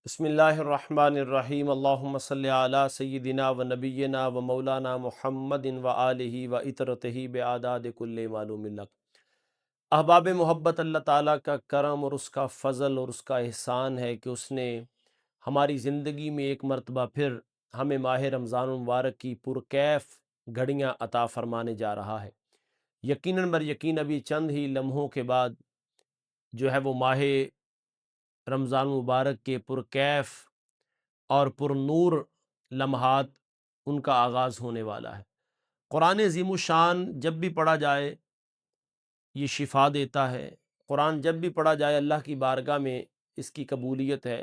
بسم اللہ الرحمن الرحیم اللہم صلی علی سیدنا و نبینا و مولانا محمد و آلہ و اطرتہ بعداد کل معلوم لک۔ احباب محبت، اللہ تعالیٰ کا کرم اور اس کا فضل اور اس کا احسان ہے کہ اس نے ہماری زندگی میں ایک مرتبہ پھر ہمیں ماہ رمضان المبارک کی پرکیف گھڑیاں عطا فرمانے جا رہا ہے۔ یقیناً بر یقین ابھی چند ہی لمحوں کے بعد جو ہے وہ ماہ رمضان مبارک کے پرکیف اور پر نور لمحات ان کا آغاز ہونے والا ہے۔ قرآن عظیم الشان جب بھی پڑھا جائے یہ شفا دیتا ہے۔ قرآن جب بھی پڑھا جائے اللہ کی بارگاہ میں اس کی قبولیت ہے۔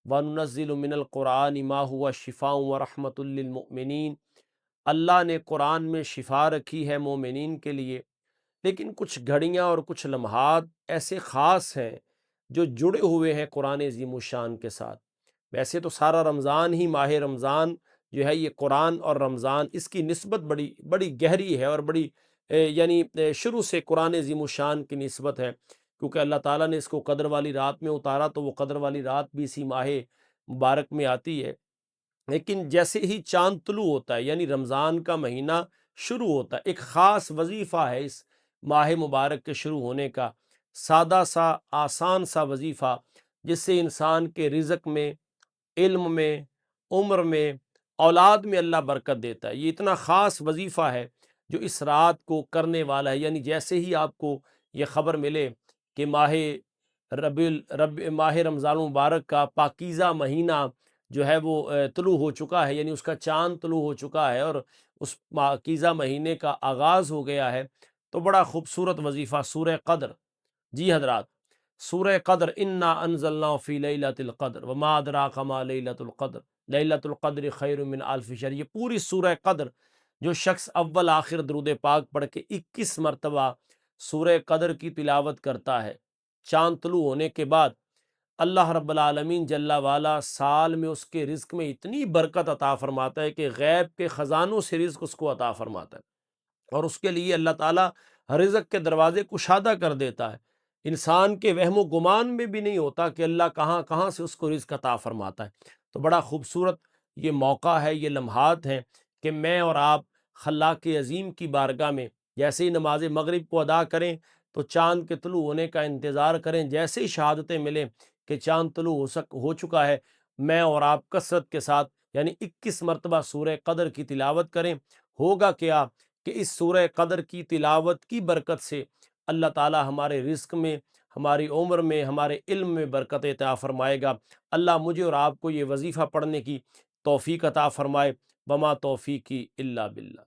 وَنُنَزِّلُ مِنَ الْقُرْآنِ مَا هُوَ شِفَاءٌ وَرَحْمَةٌ لِّلْمُؤْمِنِينَ، اللہ نے قرآن میں شفا رکھی ہے مومنین کے لیے، لیکن کچھ گھڑیاں اور کچھ لمحات ایسے خاص ہیں جو جڑے ہوئے ہیں قرآن عظیم الشان کے ساتھ۔ ویسے تو سارا رمضان ہی ماہ رمضان جو ہے یہ قرآن اور رمضان اس کی نسبت بڑی بڑی گہری ہے اور بڑی شروع سے قرآن عظیم الشان کی نسبت ہے، کیونکہ اللہ تعالیٰ نے اس کو قدر والی رات میں اتارا تو وہ قدر والی رات بھی اسی ماہ مبارک میں آتی ہے۔ لیکن جیسے ہی چاند طلوع ہوتا ہے یعنی رمضان کا مہینہ شروع ہوتا ہے، ایک خاص وظیفہ ہے اس ماہ مبارک کے شروع ہونے کا، سادہ سا آسان سا وظیفہ جس سے انسان کے رزق میں، علم میں، عمر میں، اولاد میں اللہ برکت دیتا ہے۔ یہ اتنا خاص وظیفہ ہے جو اس رات کو کرنے والا ہے، یعنی جیسے ہی آپ کو یہ خبر ملے کہ ماہ رمضان المبارک کا پاکیزہ مہینہ جو ہے وہ طلوع ہو چکا ہے، یعنی اس کا چاند طلوع ہو چکا ہے اور اس پاکیزہ مہینے کا آغاز ہو گیا ہے، تو بڑا خوبصورت وظیفہ سورہ قدر۔ جی حضرات، سورہ قدر انا انزلناہ فی لیلۃ القدر وما ادراک ما لیلۃ القدر لیلۃ القدر خیر من الف شہر، یہ پوری سورہ قدر جو شخص اول آخر درود پاک پڑھ کے 21 مرتبہ سورہ قدر کی تلاوت کرتا ہے، چاند طلوع ہونے کے بعد اللہ رب العالمین جل والا سال میں اس کے رزق میں اتنی برکت عطا فرماتا ہے کہ غیب کے خزانوں سے رزق اس کو عطا فرماتا ہے، اور اس کے لیے اللہ تعالیٰ رزق کے دروازے کشادہ کر دیتا ہے۔ انسان کے وہم و گمان میں بھی نہیں ہوتا کہ اللہ کہاں کہاں سے اس کو رزق عطا فرماتا ہے۔ تو بڑا خوبصورت یہ موقع ہے، یہ لمحات ہیں کہ میں اور آپ خلاق عظیم کی بارگاہ میں جیسے ہی نماز مغرب کو ادا کریں تو چاند کے طلوع ہونے کا انتظار کریں، جیسے ہی شہادتیں ملیں کہ چاند طلوع ہو چکا ہے، میں اور آپ کثرت کے ساتھ یعنی 21 مرتبہ سورہ قدر کی تلاوت کریں۔ ہوگا کیا کہ اس سورہ قدر کی تلاوت کی برکت سے اللہ تعالی ہمارے رزق میں، ہماری عمر میں، ہمارے علم میں برکت عطا فرمائے گا۔ اللہ مجھے اور آپ کو یہ وظیفہ پڑھنے کی توفیق عطا فرمائے۔ وما توفیقی الا باللہ۔